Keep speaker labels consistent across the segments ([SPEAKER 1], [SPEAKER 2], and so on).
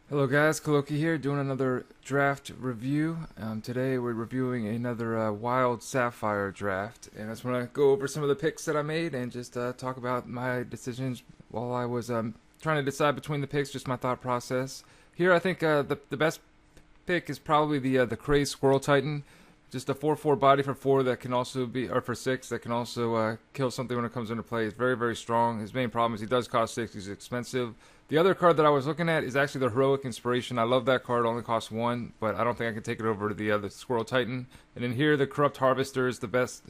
[SPEAKER 1] Hello guys, Koloki here, doing another draft review. Today we're reviewing another Wild Sapphire draft, and I just want to go over some of the picks that I made and just talk about my decisions while I was trying to decide between the picks, just my thought process. Here I think the best pick is probably the Crazed Squirrel Titan. Just a 4/4 body for 4 that can also be, or for 6 that can also kill something when it comes into play. It's very, very strong. His main problem is he does cost 6, he's expensive. The other card that I was looking at is actually the Heroic Inspiration. I love that card, it only costs 1, but I don't think I can take it over to the other Squirrel Titan. And then here, the Corrupt Harvester is the best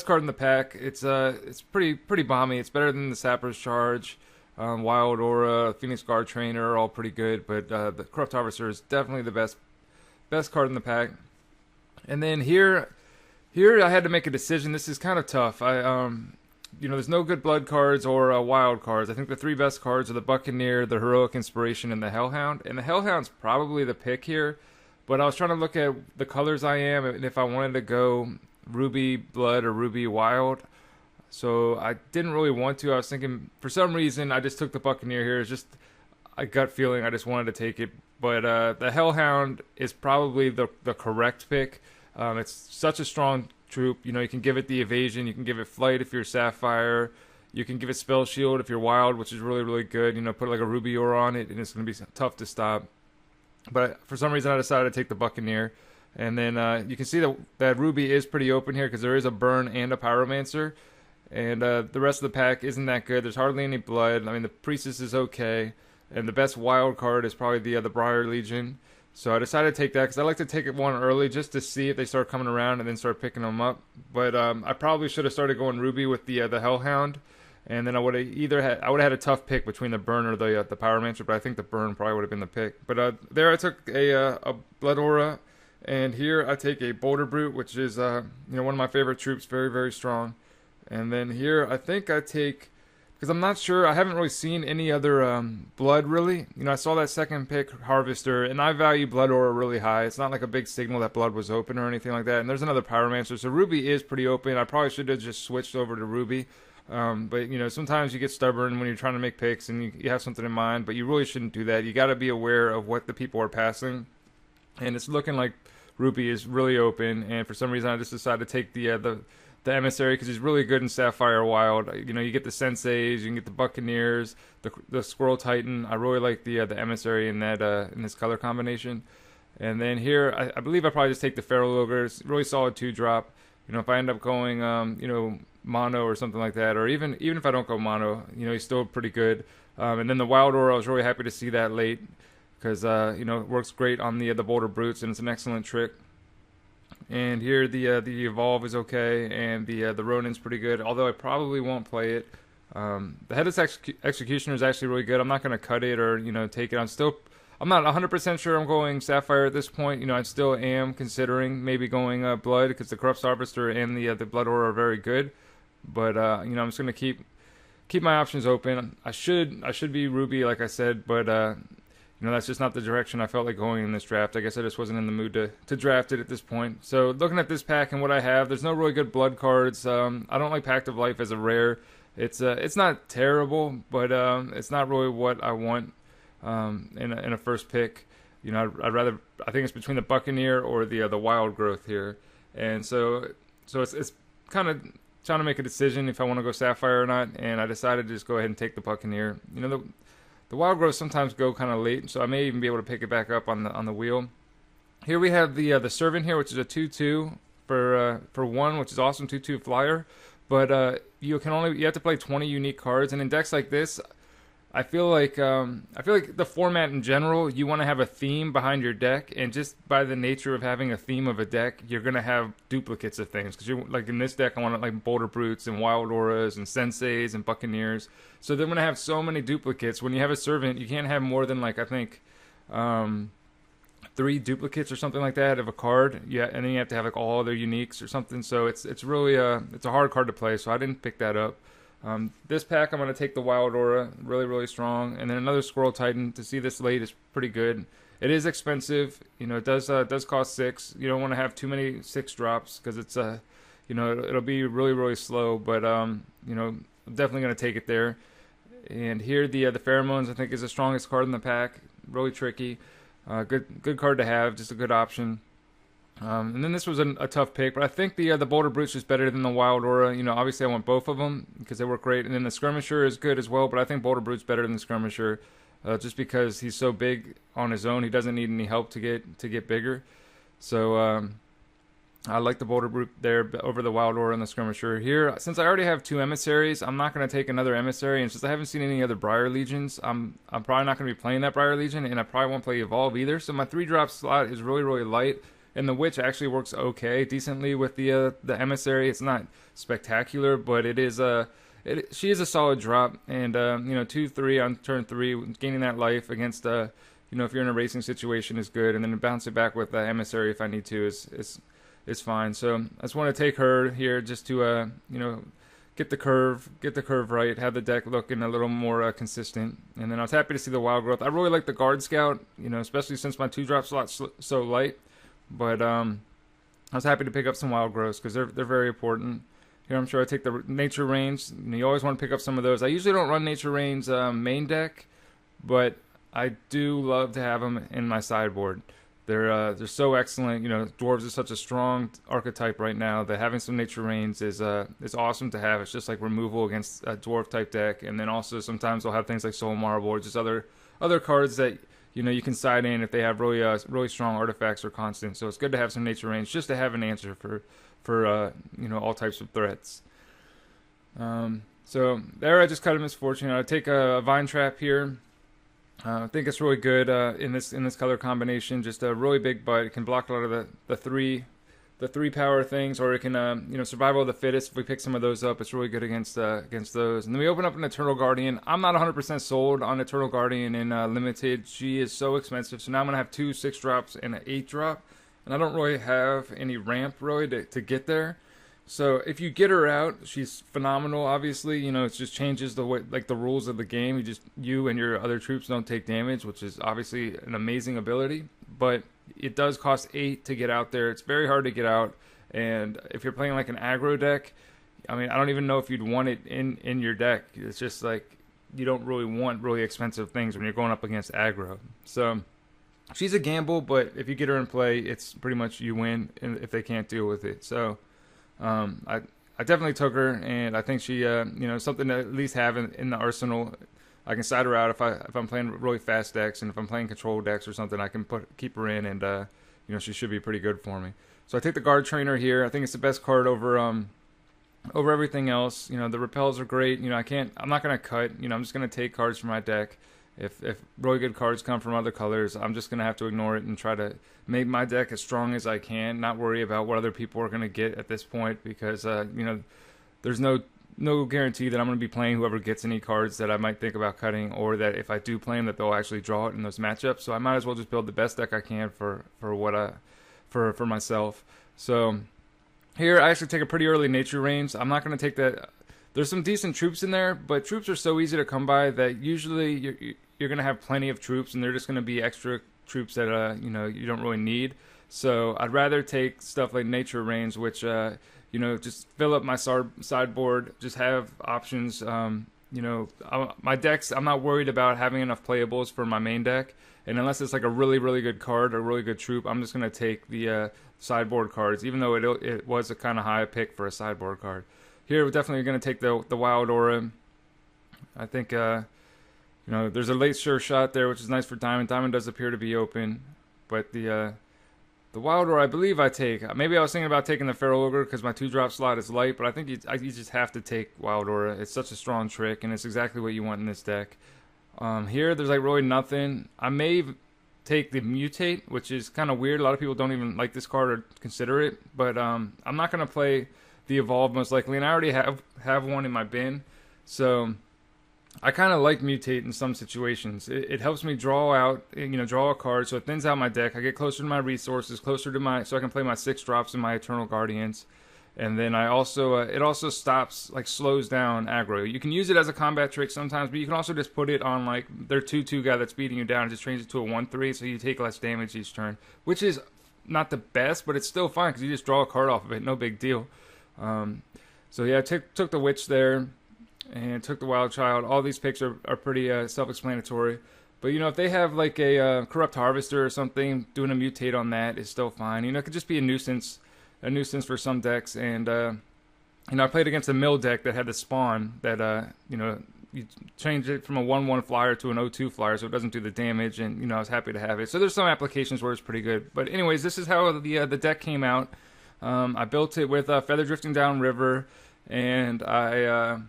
[SPEAKER 1] card in the pack. It's pretty bomby. It's better than the Sapper's Charge. Wild Aura, Phoenix Guard Trainer are all pretty good, but the Corrupt Harvester is definitely the best card in the pack. And then here I had to make a decision. This is kind of tough. There's no good blood cards or wild cards. I think the 3 best cards are the Buccanneer, the Heroic Inspiration, and the Hellhound. And the Hellhound's probably the pick here, but I was trying to look at the colors I am and if I wanted to go Ruby Blood or Ruby Wild. So I didn't really want to. I was thinking, for some reason, I just took the Buccaneer here. It's just a gut feeling. I just wanted to take it. But the Hellhound is probably the correct pick. It's such a strong troop. You can give it the evasion. You can give it flight if you're Sapphire. You can give it Spellshield if you're Wild, which is really, really good. Put like a Ruby Aura on it, and it's going to be tough to stop. But for some reason, I decided to take the Buccaneer. And then you can see that Ruby is pretty open here because there is a Burn and a Pyromancer. And the rest of the pack isn't that good. There's hardly any blood. I mean, the Priestess is okay. And the best wild card is probably the Briar Legion. So I decided to take that because I like to take it one early just to see if they start coming around and then start picking them up. But I probably should have started going Ruby with the Hellhound. And then I would have had a tough pick between the Burn or the Pyromancer, but I think the Burn probably would have been the pick. But there I took a Blood Aura, and here I take a Boulder Brute, which is one of my favorite troops, very, very strong. And then here I think I take, because I'm not sure, I haven't really seen any other blood really. I saw that second pick, Harvester, and I value Blood Aura really high. It's not like a big signal that blood was open or anything like that. And there's another Pyromancer, so Ruby is pretty open. I probably should have just switched over to Ruby. But sometimes you get stubborn when you're trying to make picks and you have something in mind, but you really shouldn't do that. You got to be aware of what the people are passing. And it's looking like Ruby is really open, and for some reason I just decided to take the Emissary because he's really good in Sapphire Wild. You get the Senseis, you can get the Buccaneers, the Squirrel Titan. I really like the Emissary in this color combination. And then here, I believe I probably just take the Feral Ogre. It's really solid 2-drop. If I end up going mono or something like that, or even if I don't go mono, he's still pretty good. And then the Wild Aura, I was really happy to see that late because it works great on the Boulder Brutes, and it's an excellent trick. And here the Evolve is okay, and the Ronin's pretty good, although I probably won't play it. The Headless Executioner is actually really good. I'm not going to cut it or take it. I'm not 100% sure I'm going Sapphire at this point. I still am considering maybe going Blood because the Corrupt Harvester and the Blood Aura are very good. But I'm just going to keep my options open. I should be Ruby like I said, but that's just not the direction I felt like going in this draft. I guess I just wasn't in the mood to draft it at this point. So looking at this pack and what I have, there's no really good blood cards. I don't like Pact of Life as a rare. It's not terrible, but it's not really what I want in a first pick. I'd rather, I think it's between the Buccaneer or the Wild Growth here. And so it's kind of trying to make a decision if I want to go Sapphire or not, and I decided to just go ahead and take the Buccaneer. The Wild Growths sometimes go kind of late, so I may even be able to pick it back up on the wheel. Here we have the Servant here, which is a 2/2 for 1, which is awesome, 2/2 flyer. But you have to play 20 unique cards, and in decks like this, I feel like the format in general, you want to have a theme behind your deck, and just by the nature of having a theme of a deck, you're gonna have duplicates of things. Because you're like in this deck, I want like Boulder Brutes and Wild Auras and Senseis and Buccaneers. So they're gonna have so many duplicates. When you have a Servant, you can't have more than like I think 3 duplicates or something like that of a card. Yeah, and then you have to have like all other uniques or something. So it's really it's a hard card to play. So I didn't pick that up. This pack, I'm going to take the Wild Aura, really, really strong, and then another Squirrel Titan. To see this late is pretty good. It is expensive, it does cost 6. You don't want to have too many 6 drops because it's it'll be really, really slow. But I'm definitely going to take it there. And here the Pheromones I think is the strongest card in the pack. really tricky. Good card to have, just a good option. And then this was a tough pick, but I think the Boulder Brute's just better than the Wild Aura. You know, obviously I want both of them because they work great, and then the Skirmisher is good as well. But I think Boulder Brute's better than the Skirmisher, just because he's so big on his own. He doesn't need any help to get bigger. So I like the Boulder Brute there over the Wild Aura and the Skirmisher. Here, since I already have 2 Emissaries, I'm not going to take another Emissary, and since I haven't seen any other Briar Legions, I'm probably not going to be playing that Briar Legion, and I probably won't play Evolve either. So my 3-drop slot is really, really light. And the Witch actually works okay, decently with the Emissary. It's not spectacular, but it is she is a solid drop. And you know, 2/3 on turn 3, gaining that life against you know, if you're in a racing situation is good, and then bounce it back with the Emissary if I need to is fine. So I just want to take her here just to you know, get the curve right, have the deck looking a little more consistent. And then I was happy to see the Wild Growth. I really like the Guard Scout, you know, especially since my 2-drop slot's so light. But I was happy to pick up some Wild Growths because they're very important. Here I'm sure I take the Nature Rains. You always want to pick up some of those. I usually don't run Nature Rains main deck, but I do love to have them in my sideboard. They're so excellent. You know, Dwarves is such a strong archetype right now that having some Nature Rains is awesome to have. It's just like removal against a Dwarf type deck, and then also sometimes they'll have things like Soul Marble or just other cards that, you know, you can side in if they have really strong artifacts or constants. So it's good to have some Nature Range just to have an answer for you know, all types of threats. So there I just cut a Misfortune. I take a Vine Trap here. I think it's really good in this color combination. Just a really big butt. It can block a lot of the three power things, or it can you know, Survival of the Fittest. If we pick some of those up, it's really good against those. And then we open up an Eternal Guardian. I'm not 100% sold on Eternal Guardian in limited. She is so expensive. So now I'm gonna have 2 6-drops and an 8-drop, and I don't really have any ramp really to get there. So if you get her out, she's phenomenal. Obviously, you know, it just changes the way, like, the rules of the game. You and your other troops don't take damage, which is obviously an amazing ability. But it does cost 8 to get out there. It's very hard to get out. And if you're playing like an aggro deck, I mean, I don't even know if you'd want it in your deck. It's just like, you don't really want really expensive things when you're going up against aggro. So she's a gamble, but if you get her in play, it's pretty much you win if they can't deal with it. So I definitely took her, and I think she you know, something to at least have in the arsenal. I can side her out if I'm playing really fast decks, and if I'm playing control decks or something, I can keep her in, and you know, she should be pretty good for me. So I take the Guard Trainer here. I think it's the best card over everything else. You know, the repels are great. You know, I'm not gonna cut. You know, I'm just gonna take cards from my deck. If really good cards come from other colors, I'm just gonna have to ignore it and try to make my deck as strong as I can. Not worry about what other people are gonna get at this point, because you know, there's no guarantee that I'm going to be playing whoever gets any cards that I might think about cutting, or that if I do play them, that they'll actually draw it in those matchups. So I might as well just build the best deck I can for myself. So here I actually take a pretty early Nature Range. I'm not going to take that. There's some decent troops in there, but troops are so easy to come by that usually you're going to have plenty of troops, and they're just going to be extra troops that you know, you don't really need. So I'd rather take stuff like Nature Range, which you know, just fill up my sideboard, just have options. You know, my decks, I'm not worried about having enough playables for my main deck. And unless it's like a really, really good card, a really good troop, I'm just going to take the sideboard cards, even though it was a kind of high pick for a sideboard card. Here, we're definitely going to take the Wild Aura. I think, you know, there's a late Sure Shot there, which is nice for Diamond. Diamond does appear to be open, but the Wild Aura, I believe I take. Maybe I was thinking about taking the Feral Ogre because my 2-drop slot is light, but I think you just have to take Wild Aura. It's such a strong trick, and it's exactly what you want in this deck. Here, there's like really nothing. I may take the Mutate, which is kind of weird. A lot of people don't even like this card or consider it, but I'm not going to play the Evolve most likely, and I already have one in my bin, so I kind of like Mutate in some situations. It helps me draw out, you know, draw a card, so it thins out my deck. I get closer to my resources, closer to so I can play my 6-drops in my Eternal Guardians. And then I also, it also stops, like, slows down aggro. You can use it as a combat trick sometimes, but you can also just put it on, like, their 2/2 guy that's beating you down and just change it to a 1/3, so you take less damage each turn, which is not the best, but it's still fine because you just draw a card off of it, no big deal. So yeah, I took the Witch there, and took the Wild Child. All these picks are pretty self-explanatory. But you know, if they have like a corrupt harvester or something, doing a mutate on that is still fine. You know, it could just be a nuisance for some decks. And you know, I played against a mill deck that had the spawn that you know, you change it from a 1/1 flyer to an 0/2 flyer, so it doesn't do the damage. And you know, I was happy to have it. So there's some applications where it's pretty good. But anyways, this is how the deck came out. I built it with Feather Drifting Down River, and I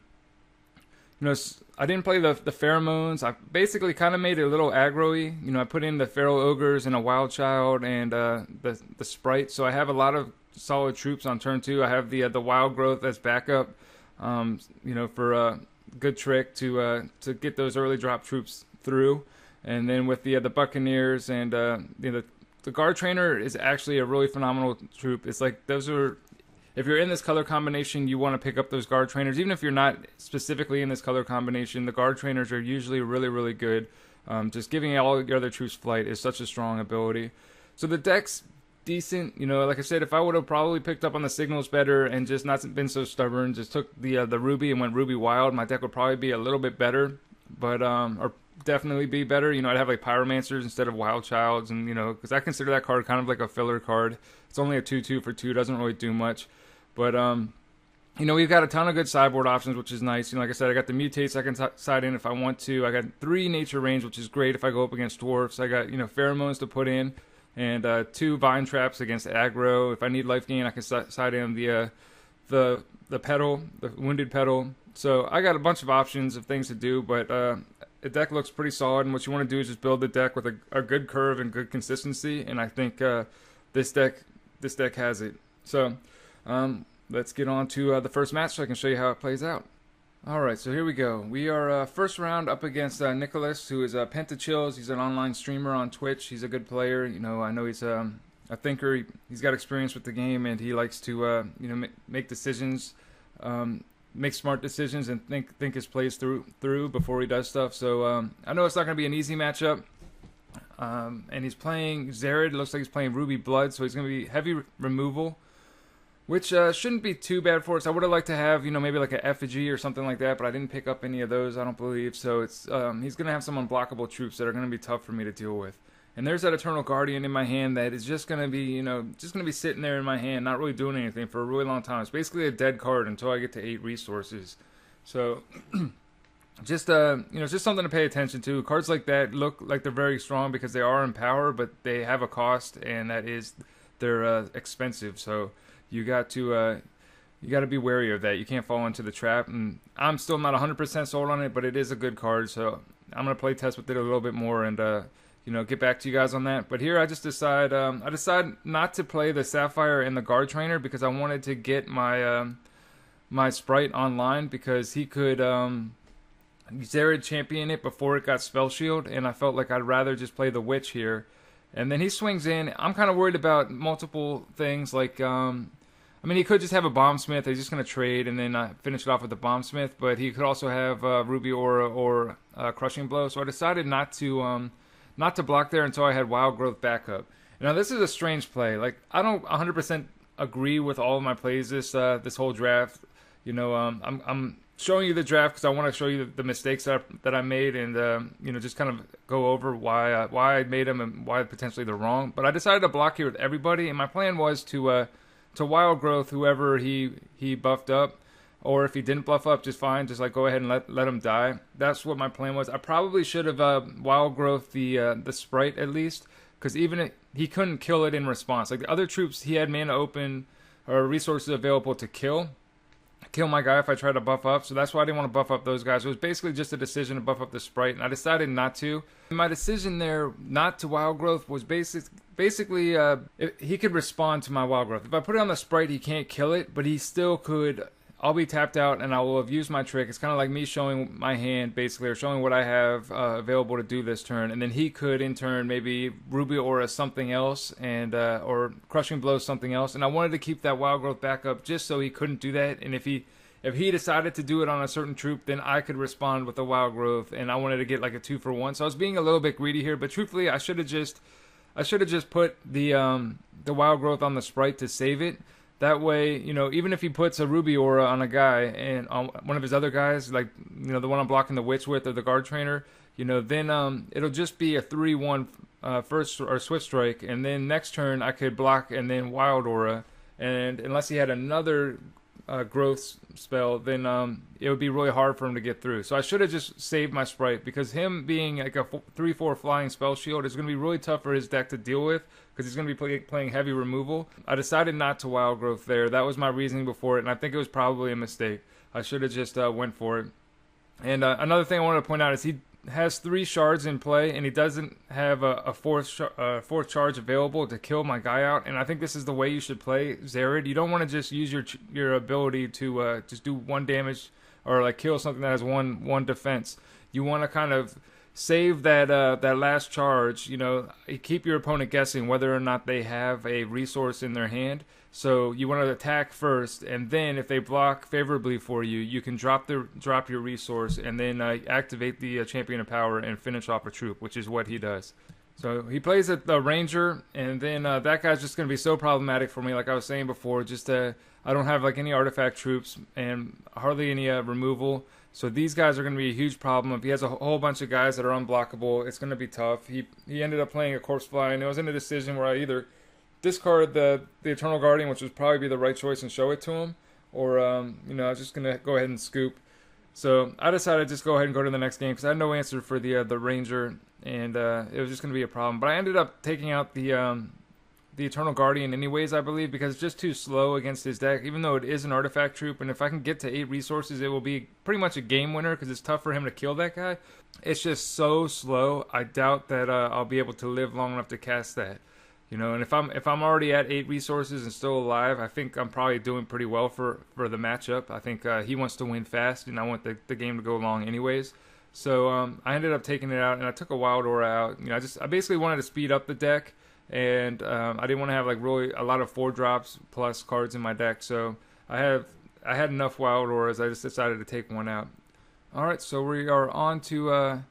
[SPEAKER 1] you know, I didn't play the pheromones. I basically kind of made it a little aggro-y. You know, I put in the Feral Ogres and a Wild Child and the Sprite. So I have a lot of solid troops on turn 2. I have the Wild Growth as backup. You know, for a good trick to get those early drop troops through. And then with the Buccaneers and you know, the Guard Trainer is actually a really phenomenal troop. It's like those are. If you're in this color combination, you want to pick up those Guard Trainers. Even if you're not specifically in this color combination, the Guard Trainers are usually really, really good. Just giving all your other troops flight is such a strong ability. So the deck's decent. You know, like I said, if I would have probably picked up on the signals better and just not been so stubborn, just took the Ruby and went Ruby Wild, my deck would probably be a little bit better. But, or definitely be better. You know, I'd have like Pyromancers instead of Wild Childs. And, you know, because I consider that card kind of like a filler card. It's only a 2/2 for 2. Doesn't really do much. But, you know, we've got a ton of good sideboard options, which is nice. You know, like I said, I got the mutates I can side in if I want to. I got 3 nature range, which is great if I go up against dwarfs. I got, you know, pheromones to put in, and 2 vine traps against aggro. If I need life gain, I can side in the petal, the wounded petal. So I got a bunch of options of things to do, but the deck looks pretty solid. And what you want to do is just build the deck with a good curve and good consistency. And I think this deck has it. So. Let's get on to the first match so I can show you how it plays out. Alright, so here we go. We are first round up against Nicholas, who is Pentachills. He's an online streamer on Twitch. He's a good player. You know, I know he's a thinker. He's got experience with the game, and he likes to you know, make decisions, make smart decisions, and think his plays through before he does stuff. So I know it's not going to be an easy matchup. And he's playing Zared. It looks like he's playing Ruby Blood, so he's going to be heavy removal, which shouldn't be too bad for us. I would have liked to have, you know, maybe like an effigy or something like that, but I didn't pick up any of those, I don't believe. So it's he's going to have some unblockable troops that are going to be tough for me to deal with. And there's that Eternal Guardian in my hand that is just going to be, you know, just going to be sitting there in my hand, not really doing anything for a really long time. It's basically a dead card until I get to 8 resources. So just you know, just something to pay attention to. Cards like that look like they're very strong because they are in power, but they have a cost, and that is they're expensive. So you got to be wary of that. You can't fall into the trap. And I'm still not 100% sold on it, but it is a good card. So I'm gonna play test with it a little bit more and you know, get back to you guys on that. But here I just decide not to play the Sapphire and the Guard Trainer because I wanted to get my my Sprite online because he could Zared champion it before it got Spellshield, and I felt like I'd rather just play the Witch here. And then he swings in. I'm kind of worried about multiple things, like, I mean, he could just have a Bombsmith. He's just going to trade and then finish it off with the Bombsmith, but he could also have Ruby Aura or Crushing Blow. So I decided not to block there until I had Wild Growth backup. Now, this is a strange play. Like, I don't 100% agree with all of my plays this whole draft. You know, I'm showing you the draft because I want to show you the mistakes that I made, and you know, just kind of go over why I made them and why potentially they're wrong. But I decided to block here with everybody, and my plan was to Wild Growth whoever he buffed up, or if he didn't buff up, just fine, just like go ahead and let him die. That's what my plan was. I probably should have Wild Growth the Sprite at least, because even he couldn't kill it in response. Like the other troops, he had mana open or resources available to kill my guy if I tried to buff up. So that's why I didn't want to buff up those guys. It was basically just a decision to buff up the Sprite, and I decided not to. And my decision there not to Wild Growth was basically he could respond to my Wild Growth. If I put it on the Sprite, he can't kill it, but he still could. I'll be tapped out, and I will have used my trick. It's kind of like me showing my hand, basically, or showing what I have available to do this turn. And then he could, in turn, maybe Ruby Aura something else, and or Crushing Blow something else. And I wanted to keep that Wild Growth backup just so he couldn't do that. And if he decided to do it on a certain troop, then I could respond with the Wild Growth. And I wanted to get like a 2-for-1. So I was being a little bit greedy here, but truthfully, I should have just put the Wild Growth on the Sprite to save it. That way, you know, even if he puts a Ruby Aura on a guy and on one of his other guys, like, you know, the one I'm blocking the Witch with or the Guard Trainer, then it'll just be a 3/1 first or Swift Strike, and then next turn I could block and then Wild Aura, and unless he had another growth spell, then it would be really hard for him to get through. So I should have just saved my Sprite, because him being like a 3/4 flying spell shield is going to be really tough for his deck to deal with, because he's going to be playing heavy removal. I decided not to Wild Growth there. That was my reasoning before it, and I think it was probably a mistake. I should have just went for it. And another thing I wanted to point out is he has 3 shards in play, and he doesn't have a fourth charge available to kill my guy out. And I think this is the way you should play Xerath. You don't want to just use your ability to just do 1 damage or like kill something that has one defense. You want to kind of save that last charge. Keep your opponent guessing whether or not they have a resource in their hand. So you want to attack first, and then if they block favorably for you, you can drop your resource, and then activate the Champion of Power and finish off a troop, which is what he does. So he plays the Ranger, and then that guy's just going to be so problematic for me, like I was saying before. I don't have like any artifact troops and hardly any removal. So these guys are going to be a huge problem. If he has a whole bunch of guys that are unblockable, it's going to be tough. He ended up playing a Corpse Fly, and it was in a decision where I either discard the Eternal Guardian, which would probably be the right choice, and show it to him, or I was just going to go ahead and scoop. So I decided to just go ahead and go to the next game, because I had no answer for the Ranger, and it was just going to be a problem. But I ended up taking out the Eternal Guardian anyways, I believe, because it's just too slow against his deck, even though it is an artifact troop. And if I can get to 8 resources, it will be pretty much a game winner, because it's tough for him to kill that guy. It's just so slow. I doubt that I'll be able to live long enough to cast that. And if I'm already at 8 resources and still alive, I think I'm probably doing pretty well for the matchup. I think he wants to win fast, and I want the game to go long anyways. So I ended up taking it out, and I took a Wild Aura out. I basically wanted to speed up the deck, and I didn't want to have like really a lot of 4-drops plus cards in my deck. So I had enough Wild Auras. I just decided to take one out. All right, so we are on to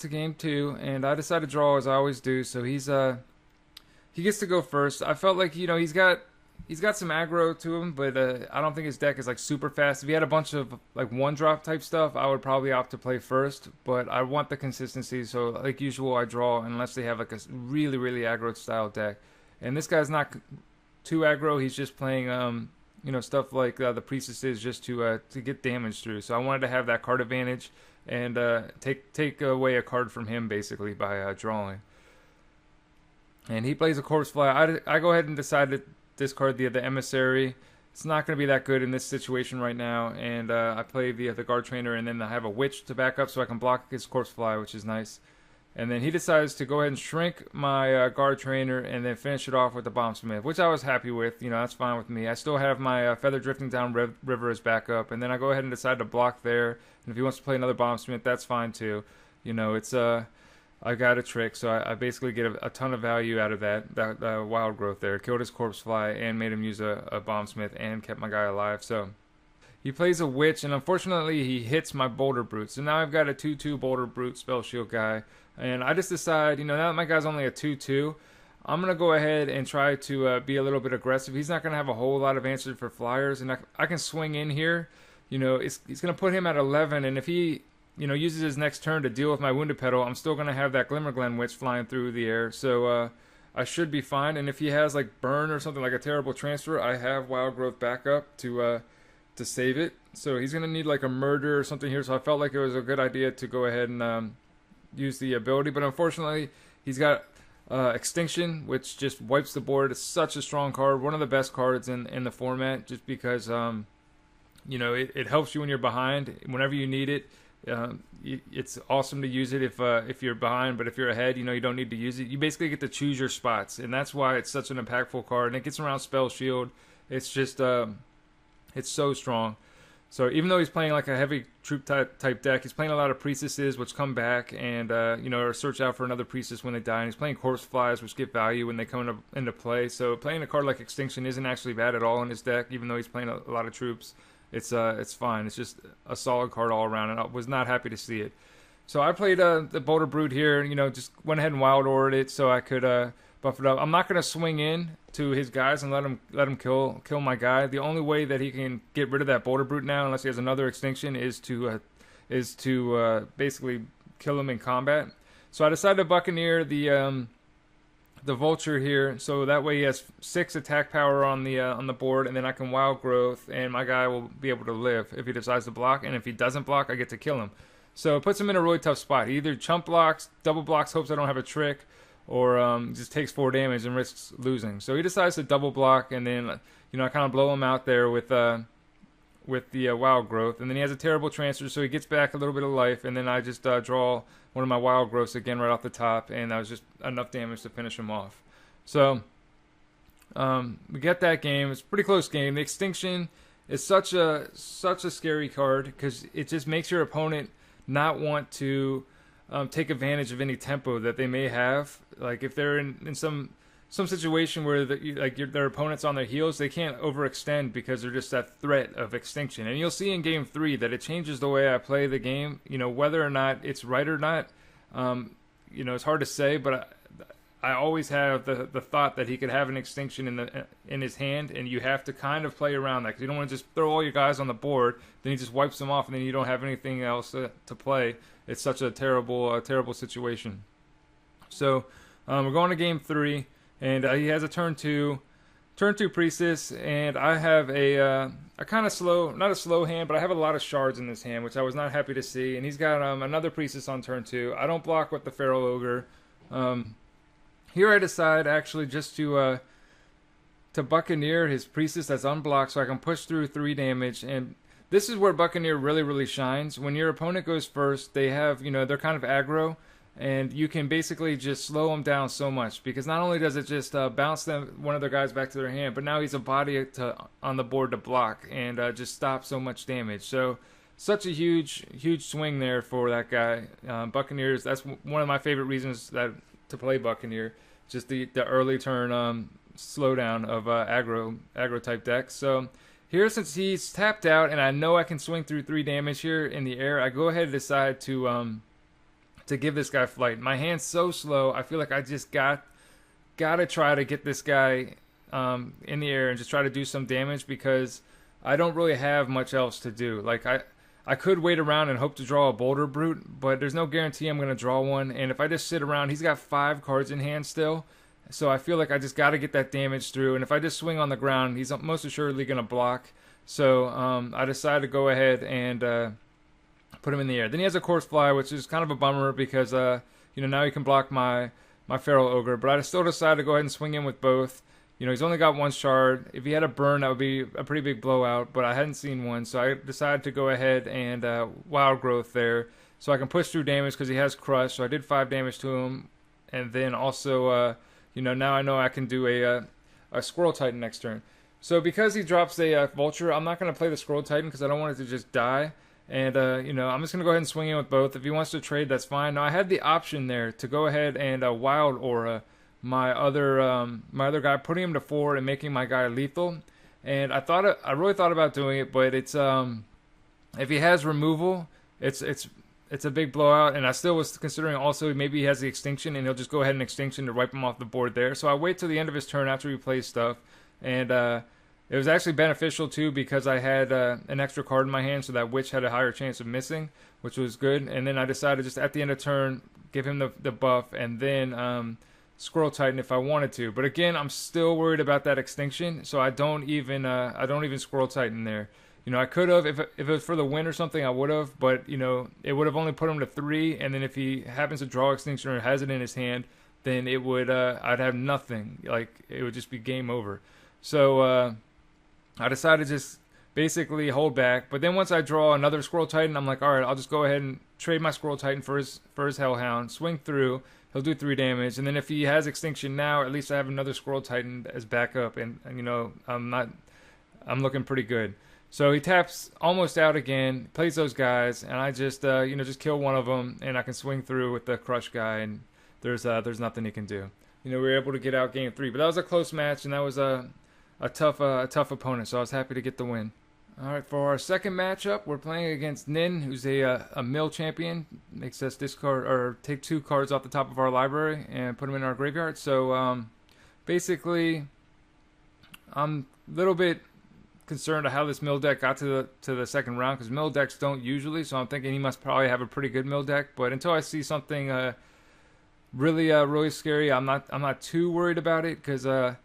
[SPEAKER 1] game 2, and I decided to draw as I always do. So he gets to go first. I felt like he's got some aggro to him, but I don't think his deck is like super fast. If he had a bunch of like 1-drop type stuff, I would probably opt to play first. But I want the consistency, so like usual, I draw unless they have like a really really aggro style deck. And this guy's not too aggro. He's just playing stuff like the priestesses just to get damage through. So I wanted to have that card advantage and take away a card from him basically by drawing. And he plays a Corpse Fly. I go ahead and decide to discard the Emissary. It's not going to be that good in this situation right now. And I play the Guard Trainer, and then I have a Witch to back up so I can block his Corpse Fly, which is nice. And then he decides to go ahead and shrink my Guard Trainer and then finish it off with the Bombsmith, which I was happy with. That's fine with me. I still have my Feather Drifting Down River as backup. And then I go ahead and decide to block there. And if he wants to play another Bombsmith, that's fine too. I got a trick, so I basically get a ton of value out of that Wild Growth there. Killed his Corpse Fly and made him use a Bombsmith and kept my guy alive. So he plays a Witch, and unfortunately he hits my Boulder Brute. So now I've got a 2/2 Boulder Brute Spellshield guy. And I just decide, now that my guy's only a 2/2, I'm going to go ahead and try to be a little bit aggressive. He's not going to have a whole lot of answers for flyers, and I can swing in here. He's going to put him at 11, and if he uses his next turn to deal with my Wounded Petal, I'm still going to have that Glimmerglen Witch flying through the air, so I should be fine. And if he has like Burn or something like a terrible transfer, I have Wild Growth backup to save it. So he's going to need like a Murder or something here, so I felt like it was a good idea to go ahead and use the ability. But unfortunately, he's got Extinction, which just wipes the board. It's such a strong card, one of the best cards in the format, just because it helps you when you're behind, whenever you need it. It's awesome to use it if you're behind, but if you're ahead, you don't need to use it. You basically get to choose your spots, and that's why it's such an impactful card. And it gets around Spellshield. It's just it's so strong. So even though he's playing like a heavy troop type deck, he's playing a lot of priestesses, which come back and or search out for another priestess when they die. And he's playing Corpse Flies, which get value when they come into play. So playing a card like Extinction isn't actually bad at all in his deck, even though he's playing a lot of troops. It's fine. It's just a solid card all around, and I was not happy to see it. So I played the Boulder Brute here, just went ahead and Wild Aurored it so I could buff it up. I'm not going to swing in to his guys and let him kill my guy. The only way that he can get rid of that Boulder Brute now, unless he has another Extinction, is to basically kill him in combat. So I decided to Buccaneer the Vulture here, so that way he has 6 attack power on the board, and then I can Wild Growth, and my guy will be able to live if he decides to block, and if he doesn't block, I get to kill him. So it puts him in a really tough spot. He either chump blocks, double blocks, hopes I don't have a trick, or just takes 4 damage and risks losing. So he decides to double block, and then I kind of blow him out there with the Wild Growth, and then he has a terrible transfer, so he gets back a little bit of life, and then I just draw one of my Wild Growths again right off the top, and that was just enough damage to finish him off. So we get that game. It's a pretty close game. The Extinction is such a scary card because it just makes your opponent not want to take advantage of any tempo that they may have. Like if they're in some situation where their opponent's on their heels, they can't overextend because they're just that threat of extinction. And you'll see in game 3 that it changes the way I play the game. Whether or not it's right or not, it's hard to say, but I always have the thought that he could have an extinction in his hand, and you have to kind of play around that because you don't want to just throw all your guys on the board, then he just wipes them off, and then you don't have anything else to play. It's such a terrible situation. So we're going to game 3. And he has a turn 2 Priestess, and I have a kind of slow, not a slow hand, but I have a lot of Shards in this hand, which I was not happy to see. And he's got another Priestess on turn 2. I don't block with the Feral Ogre. Here I decide actually just to Buccaneer his Priestess that's unblocked, so I can push through 3 damage. And this is where Buccaneer really shines. When your opponent goes first, they have they're kind of aggro. And you can basically just slow them down so much because not only does it just bounce one of their guys back to their hand, but now he's a body on the board to block and just stop so much damage. So such a huge swing there for that guy. Buccaneers, that's one of my favorite reasons to play Buccaneer. Just the early turn slowdown of aggro type decks. So here, since he's tapped out and I know I can swing through 3 damage here in the air, I go ahead and decide to give this guy flight. My hand's so slow, I feel like I just gotta try to get this guy in the air and just try to do some damage because I don't really have much else to do. Like I could wait around and hope to draw a Boulder Brute, but there's no guarantee I'm gonna draw one. And if I just sit around, he's got 5 cards in hand still, so I feel like I just gotta get that damage through. And if I just swing on the ground, he's most assuredly gonna block. So I decided to go ahead and put him in the air. Then he has a Corpse Fly, which is kind of a bummer because now he can block my Feral Ogre, but I still decided to go ahead and swing in with both. He's only got 1 shard. If he had a burn, that would be a pretty big blowout, but I hadn't seen one, so I decided to go ahead and Wild Growth there so I can push through damage because he has Crush. So I did 5 damage to him, and then also now I know I can do a Squirrel Titan next turn. So because he drops a Vulture, I'm not going to play the Squirrel Titan because I don't want it to just die. And, I'm just going to go ahead and swing in with both. If he wants to trade, that's fine. Now, I had the option there to go ahead and Wild Aura my other guy, putting him to 4 and making my guy lethal. And I really thought about doing it, but it's if he has removal, it's a big blowout. And I still was considering also maybe he has the Extinction, and he'll just go ahead and Extinction to wipe him off the board there. So I wait till the end of his turn after he plays stuff. And, it was actually beneficial, too, because I had an extra card in my hand, so that Witch had a higher chance of missing, which was good. And then I decided just at the end of turn, give him the buff, and then Squirrel Titan if I wanted to. But again, I'm still worried about that Extinction, so I don't even Squirrel Titan there. I could have, if it was for the win or something, I would have, but, it would have only put him to 3, and then if he happens to draw Extinction or has it in his hand, then it would, I'd have nothing. Like, it would just be game over. So, I decided to just basically hold back. But then once I draw another Squirrel Titan, I'm like, all right, I'll just go ahead and trade my Squirrel Titan for his Hellhound, swing through, he'll do 3 damage, and then if he has Extinction now, at least I have another Squirrel Titan as backup, and I'm looking pretty good. So he taps almost out again, plays those guys, and I just just kill one of them, and I can swing through with the Crush guy, and there's nothing he can do. We were able to get out game 3, but that was a close match, and that was a tough opponent, so I was happy to get the win. All right, for our second matchup, we're playing against Nin, who's a mill champion. Makes us discard or take 2 cards off the top of our library and put them in our graveyard. So basically, I'm a little bit concerned of how this mill deck got to the second round, because mill decks don't usually. So I'm thinking he must probably have a pretty good mill deck. But until I see something really scary, I'm not too worried about it, because a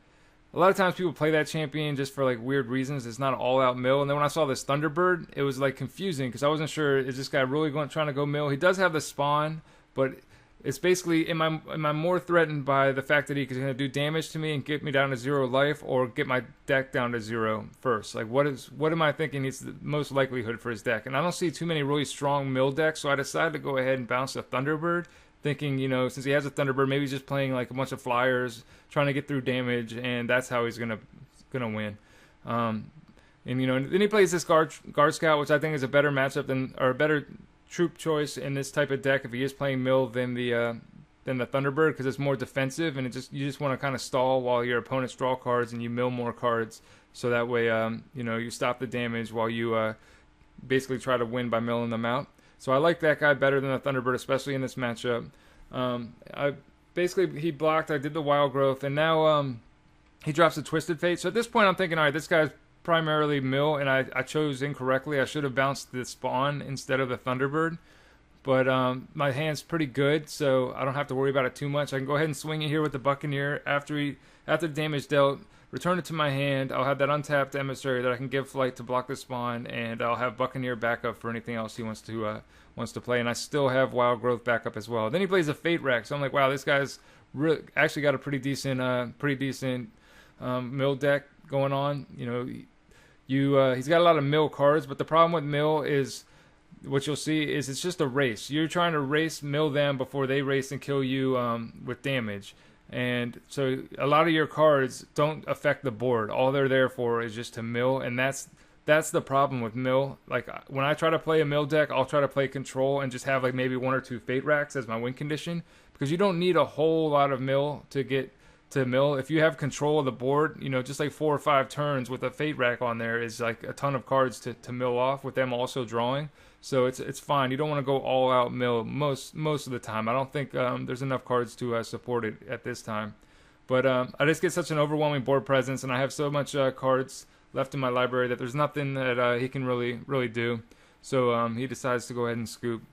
[SPEAKER 1] lot of times people play that champion just for like weird reasons. It's not all out mill. And then when I saw this Thunderbird, it was like confusing, because I wasn't sure, is this guy really trying to go mill? He does have the spawn, but it's basically, am I more threatened by the fact that he's going to do damage to me and get me down to 0 life, or get my deck down to 0 first? Like, what am I thinking is the most likelihood for his deck? And I don't see too many really strong mill decks, so I decided to go ahead and bounce a Thunderbird, thinking, since he has a Thunderbird, maybe he's just playing like a bunch of flyers, trying to get through damage, and that's how he's gonna win. And then he plays this guard scout, which I think is a better matchup or a better troop choice in this type of deck if he is playing mill than the Thunderbird, because it's more defensive, and you just want to kind of stall while your opponents draw cards and you mill more cards, so that way you stop the damage while you basically try to win by milling them out. So I like that guy better than the Thunderbird, especially in this matchup. He blocked. I did the Wild Growth, and now he drops a Twisted Fate. So at this point, I'm thinking, all right, this guy's primarily mill, and I chose incorrectly. I should have bounced the spawn instead of the Thunderbird. But my hand's pretty good, so I don't have to worry about it too much. I can go ahead and swing it here with the Buccaneer. After the damage dealt, return it to my hand. I'll have that untapped Emissary that I can give flight to block the spawn, and I'll have Buccaneer backup for anything else he wants to play, and I still have Wild Growth backup as well. Then he plays a Fate Rack, so I'm like, wow, this guy's actually got a pretty decent mill deck going on. He's got a lot of mill cards, but the problem with mill is, what you'll see is, it's just a race. You're trying to mill them before they race and kill you with damage. And so a lot of your cards don't affect the board. All they're there for is just to mill, and that's the problem with mill. Like, when I try to play a mill deck, I'll try to play control and just have like maybe 1 or 2 Fate Racks as my win condition, because you don't need a whole lot of mill to get to mill. If you have control of the board, just like 4 or 5 turns with a Fate Rack on there is like a ton of cards to mill off, with them also drawing. So it's fine. You don't want to go all out mill most of the time. I don't think there's enough cards to support it at this time. But I just get such an overwhelming board presence, and I have so much cards left in my library that there's nothing that he can really do. So he decides to go ahead and scoop.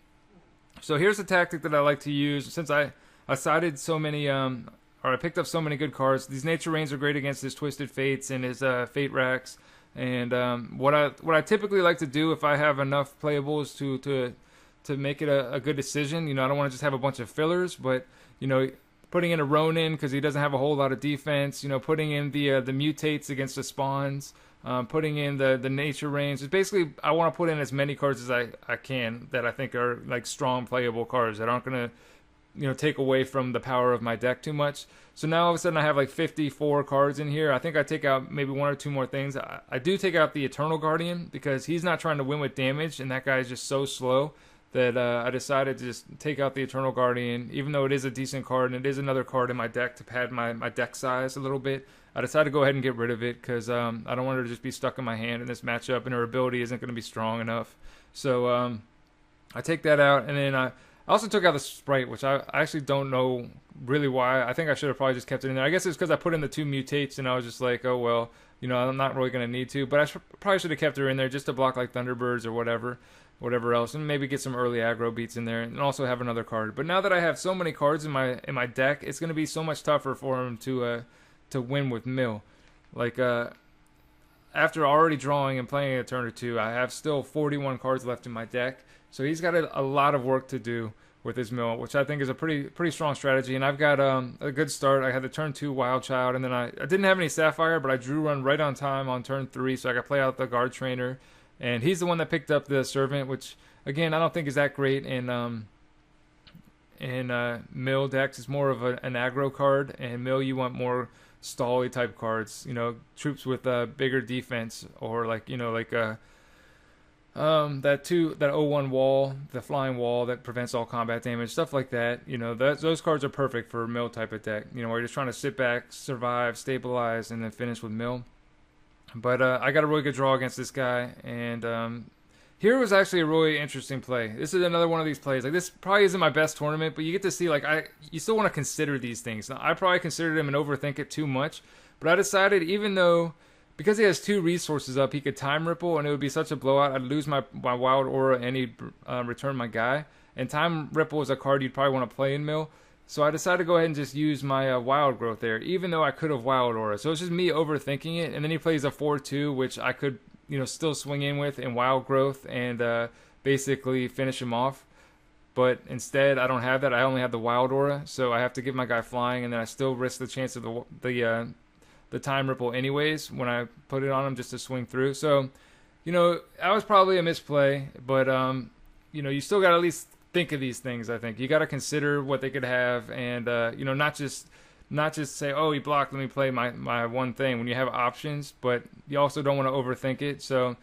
[SPEAKER 1] So here's a tactic that I like to use, since I sided so many I picked up so many good cards. These Nature Rains are great against his Twisted Fates and his Fate Racks. And what I typically like to do if I have enough playables to make it a good decision, I don't want to just have a bunch of fillers, but putting in a Ronin because he doesn't have a whole lot of defense, putting in the mutates against the spawns, putting in the Nature Rains. It's basically, I want to put in as many cards as I can that I think are like strong playable cards that aren't going to take away from the power of my deck too much. So now all of a sudden I have like 54 cards in here. I think I take out maybe 1 or 2 more things. I do take out the Eternal Guardian because he's not trying to win with damage, and that guy is just so slow that I decided to just take out the Eternal Guardian, even though it is a decent card and it is another card in my deck to pad my deck size a little bit. I decided to go ahead and get rid of it because I don't want her to just be stuck in my hand in this matchup, and her ability isn't going to be strong enough. So I take that out, and then I also took out the Sprite, which I actually don't know really why. I think I should have probably just kept it in there. I guess it's because I put in the 2 mutates, and I was just like, oh, well, I'm not really going to need to. But I probably should have kept her in there just to block like Thunderbirds or whatever else, and maybe get some early aggro beats in there, and also have another card. But now that I have so many cards in my deck, it's going to be so much tougher for him to win with mill. Like, after already drawing and playing a turn or 2, I have still 41 cards left in my deck. So he's got a lot of work to do with his mill, which I think is a pretty strong strategy. And I've got a good start. I had the turn 2 Wild Child, and then I didn't have any Sapphire, but I drew run right on time on turn 3, so I could play out the Guard Trainer. And he's the one that picked up the Servant, which, again, I don't think is that great in mill decks. It's more of an aggro card, and mill you want more stally type cards, troops with bigger defense, or like that 0-1 wall, the flying wall that prevents all combat damage, stuff like that. Those cards are perfect for mill type of deck. Where you're just trying to sit back, survive, stabilize, and then finish with mill. But I got a really good draw against this guy, and here was actually a really interesting play. This is another one of these plays. Like, this probably isn't my best tournament, but you get to see, you still want to consider these things. Now, I probably considered him and overthink it too much, but I decided, even though because he has 2 resources up, he could Time Ripple, and it would be such a blowout. I'd lose my Wild Aura, and he'd return my guy. And Time Ripple is a card you'd probably want to play in mill. So I decided to go ahead and just use my Wild Growth there, even though I could have Wild Aura. So it's just me overthinking it. And then he plays a 4-2, which I could, still swing in with in Wild Growth and basically finish him off. But instead, I don't have that. I only have the Wild Aura, so I have to give my guy flying, and then I still risk the chance of the Time Ripple anyways when I put it on him just to swing through. So, that was probably a misplay, but you still got to at least think of these things. I think you got to consider what they could have, and not just say, oh, he blocked, let me play my one thing, when you have options, but you also don't want to overthink it. So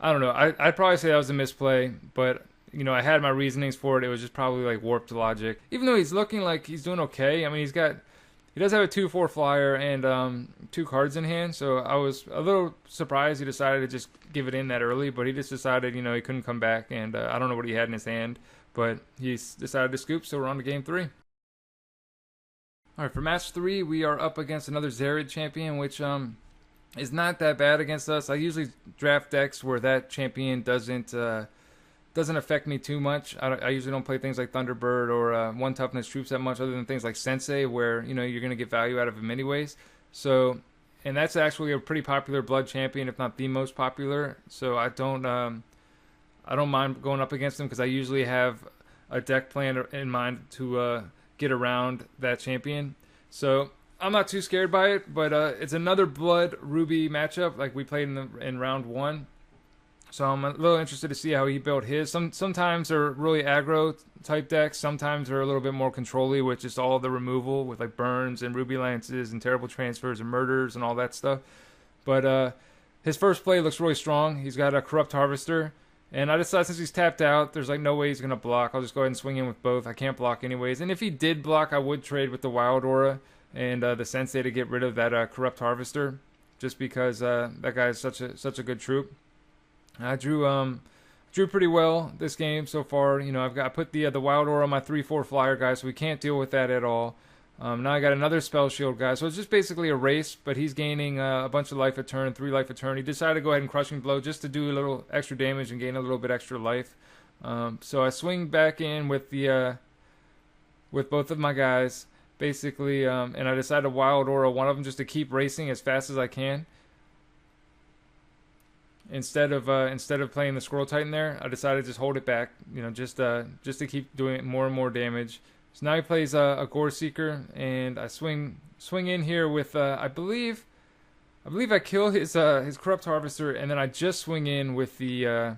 [SPEAKER 1] I don't know. I'd probably say that was a misplay, but I had my reasonings for it. It was just probably like warped logic. Even though he's looking like he's doing okay. I mean, he does have a 2/4 flyer and 2 cards in hand, so I was a little surprised he decided to just give it in that early, but he just decided, he couldn't come back, and I don't know what he had in his hand, but he decided to scoop, so we're on to game 3. Alright, for match 3, we are up against another Zerid champion, which is not that bad against us. I usually draft decks where that champion doesn't affect me too much. I usually don't play things like Thunderbird or 1 toughness troops that much, other than things like Sensei, where you're going to get value out of him anyways. So, and that's actually a pretty popular blood champion, if not the most popular. So I don't mind going up against him, because I usually have a deck plan in mind to get around that champion. So I'm not too scared by it, but it's another blood ruby matchup like we played in round 1. So I'm a little interested to see how he built his. Sometimes they're really aggro type decks. Sometimes they're a little bit more control-y with just all the removal with like burns and ruby lances and terrible transfers and murders and all that stuff. But his first play looks really strong. He's got a Corrupt Harvester. And I decided, since he's tapped out, there's like no way he's going to block. I'll just go ahead and swing in with both. I can't block anyways. And if he did block, I would trade with the Wild Aura and the Sensei to get rid of that Corrupt Harvester, just because that guy is such a good troop. I drew pretty well this game so far. I put the Wild Aura on my 3/4 flyer guy, so we can't deal with that at all. Now I got another Spellshield guy, so it's just basically a race, but he's gaining a bunch of life a turn, 3 life a turn. He decided to go ahead and Crushing Blow just to do a little extra damage and gain a little bit extra life. So I swing back in with with both of my guys, basically, and I decided to Wild Aura one of them just to keep racing as fast as I can. Instead of playing the Squirrel Titan there, I decided to just hold it back, just to keep doing more and more damage. So now he plays a Gore Seeker, and I swing in here with I believe I kill his Corrupt Harvester, and then I just swing in with the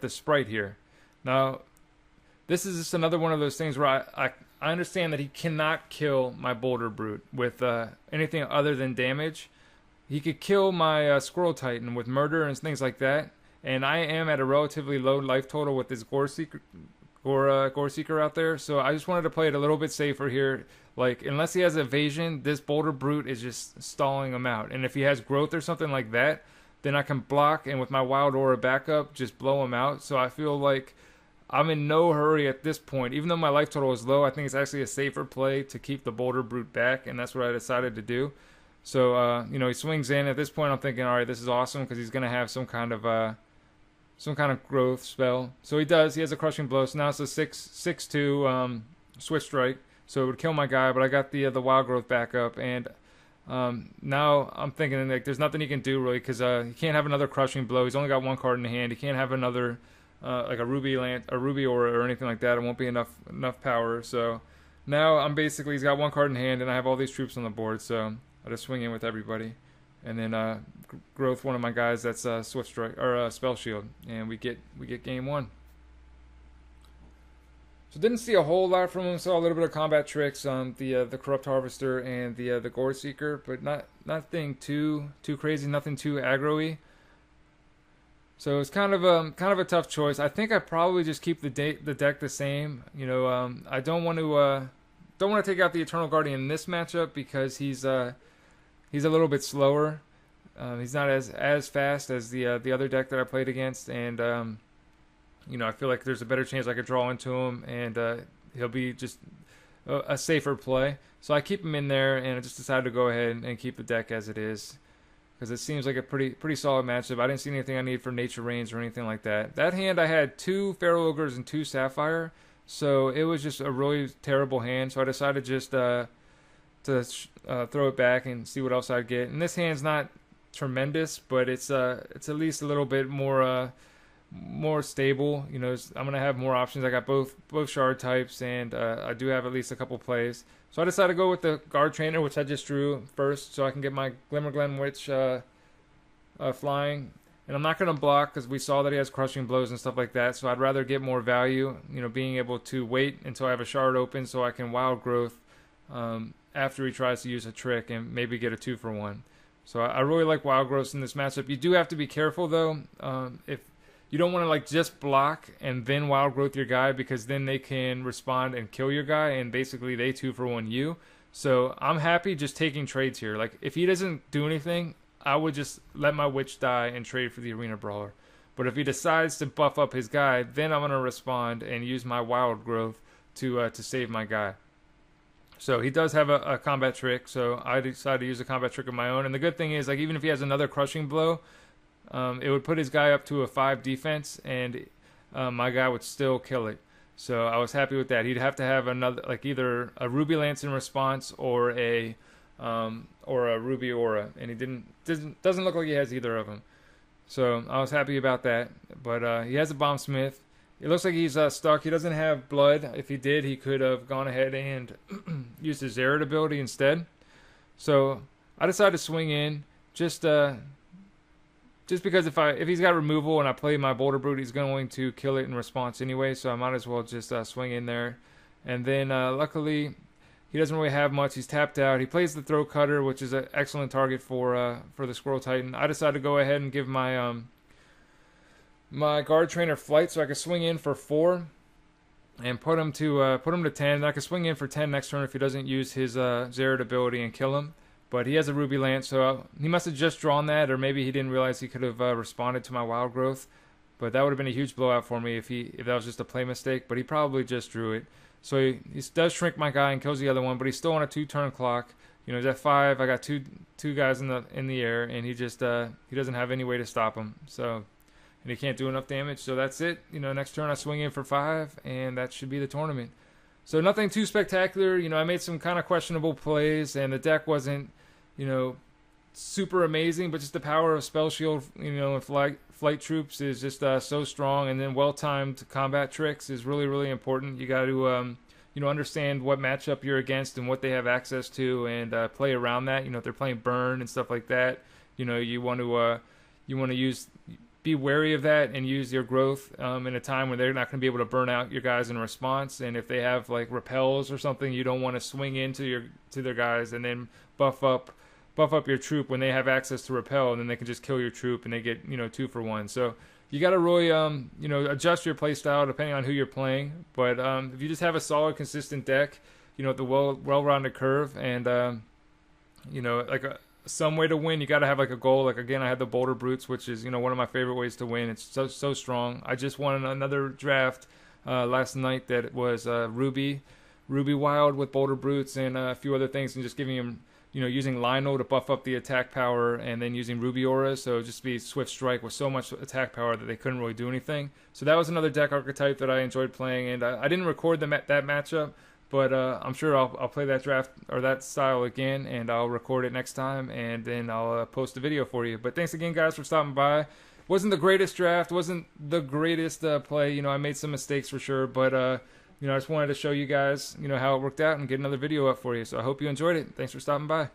[SPEAKER 1] Sprite here. Now, this is just another one of those things where I understand that he cannot kill my Boulder Brute with anything other than damage. He could kill my Squirrel Titan with murder and things like that, and I am at a relatively low life total with this Gore Seeker out there, so I just wanted to play it a little bit safer here. Like, unless he has evasion, this Boulder Brute is just stalling him out, and if he has growth or something like that, then I can block, and with my Wild Aura backup, just blow him out. So I feel like I'm in no hurry at this point. Even though my life total is low, I think it's actually a safer play to keep the Boulder Brute back, and that's what I decided to do. So, he swings in. At this point, I'm thinking, all right, this is awesome, because he's going to have some kind of growth spell. So he does. He has a Crushing Blow. So now it's a 6/2 Switch Strike. So it would kill my guy, but I got the Wild Growth back up. And now I'm thinking, like, there's nothing he can do, really, because he can't have another Crushing Blow. He's only got 1 card in hand. He can't have another, like a Ruby Aura or anything like that. It won't be enough power. So now I'm basically, he's got 1 card in hand, and I have all these troops on the board. So I just swing in with everybody, and then growth one of my guys that's Swift Strike or Spell Shield, and we get game 1. So didn't see a whole lot from him. Saw a little bit of combat tricks on the Corrupt Harvester and the Gore Seeker, but nothing too crazy, nothing too aggro-y. So it's kind of a tough choice. I think I probably just keep the deck the same. I don't want to take out the Eternal Guardian in this matchup, because he's a little bit slower. He's not as fast as the other deck that I played against, and I feel like there's a better chance I could draw into him, and he'll be just a safer play. So I keep him in there, and I just decided to go ahead and keep the deck as it is. because it seems like a pretty solid matchup. I didn't see anything I need for Nature Rains or anything like that. That hand I had 2 Feral Ogres and 2 Sapphire, so it was just a really terrible hand. So I decided just to throw it back and see what else I'd get. And this hand's not tremendous, but it's at least a little bit more stable. You know, I'm gonna have more options. I got both shard types, and I do have at least a couple plays. So I decided to go with the guard trainer, which I just drew first, so I can get my Glimmerglen Witch flying. And I'm not gonna block because we saw that he has crushing blows and stuff like that. So I'd rather get more value. You know, being able to wait until I have a shard open so I can wild growth after he tries to use a trick and maybe get a 2-for-1. So I really like wild growth in this matchup. You do have to be careful though. If you don't want to like just block and then wild growth your guy, because then they can respond and kill your guy, and basically they 2-for-1 you. So I'm happy just taking trades here. Like if he doesn't do anything, I would just let my witch die and trade for the arena brawler. But if he decides to buff up his guy, then I'm gonna respond and use my wild growth to save my guy. So he does have a combat trick, so I decided to use a combat trick of my own. And the good thing is, like, even if he has another crushing blow, it would put his guy up to a 5 defense, and my guy would still kill it. So I was happy with that. He'd have to have another, like either a Ruby Lance in response or a Ruby Aura, and he doesn't look like he has either of them. So I was happy about that. But he has a Bomb Smith. It looks like he's stuck. He doesn't have blood. If he did, he could have gone ahead and used his Zerad ability instead. So I decided to swing in just because if he's got removal and I play my Boulder Brute, he's going to kill it in response anyway. So I might as well just swing in there. And then luckily he doesn't really have much. He's tapped out. He plays the Throat Cutter, which is an excellent target for the Squirrel Titan. I decided to go ahead and give my my guard trainer flight, so I could swing in for 4 and put him to 10. And I could swing in for 10 next turn if he doesn't use his Zerad ability and kill him. But he has a Ruby Lance, so he must have just drawn that, or maybe he didn't realize he could have responded to my wild growth. But that would have been a huge blowout for me if that was just a play mistake. But he probably just drew it. So he does shrink my guy and kills the other one, but he's still on a 2-turn clock. You know, he's at 5. I got two guys in the air, and he just he doesn't have any way to stop him. So. And he can't do enough damage, so that's it. You know, next turn I swing in for 5, and that should be the tournament. So nothing too spectacular. You know, I made some kind of questionable plays, and the deck wasn't, you know, super amazing, but just the power of Spellshield, you know, and flight troops is just so strong, and then well-timed combat tricks is really, really important. You got to, you know, understand what matchup you're against and what they have access to, and play around that. You know, if they're playing burn and stuff like that, you know, you want to be wary of that and use your growth in a time when they're not going to be able to burn out your guys in response. And if they have like repels or something, you don't want to swing into their guys and then buff up your troop when they have access to repel, and then they can just kill your troop and they get, you know, 2-for-1. So you got to really you know, adjust your play style depending on who you're playing. But if you just have a solid, consistent deck, you know, with the well-rounded curve, and you know, like some way to win, you got to have like a goal. Like again, I had the Boulder Brutes, which is, you know, one of my favorite ways to win. It's so strong. I just won another draft last night that was Ruby Wild with Boulder Brutes and a few other things, and just giving him, you know, using Lionel to buff up the attack power, and then using Ruby Aura, so just be Swift Strike with so much attack power that they couldn't really do anything. So that was another deck archetype that I enjoyed playing, and I didn't record that matchup. But I'm sure I'll play that draft or that style again, and I'll record it next time, and then I'll post a video for you. But thanks again, guys, for stopping by. Wasn't the greatest draft, wasn't the greatest play. You know, I made some mistakes for sure, but you know, I just wanted to show you guys, you know, how it worked out and get another video up for you. So I hope you enjoyed it. Thanks for stopping by.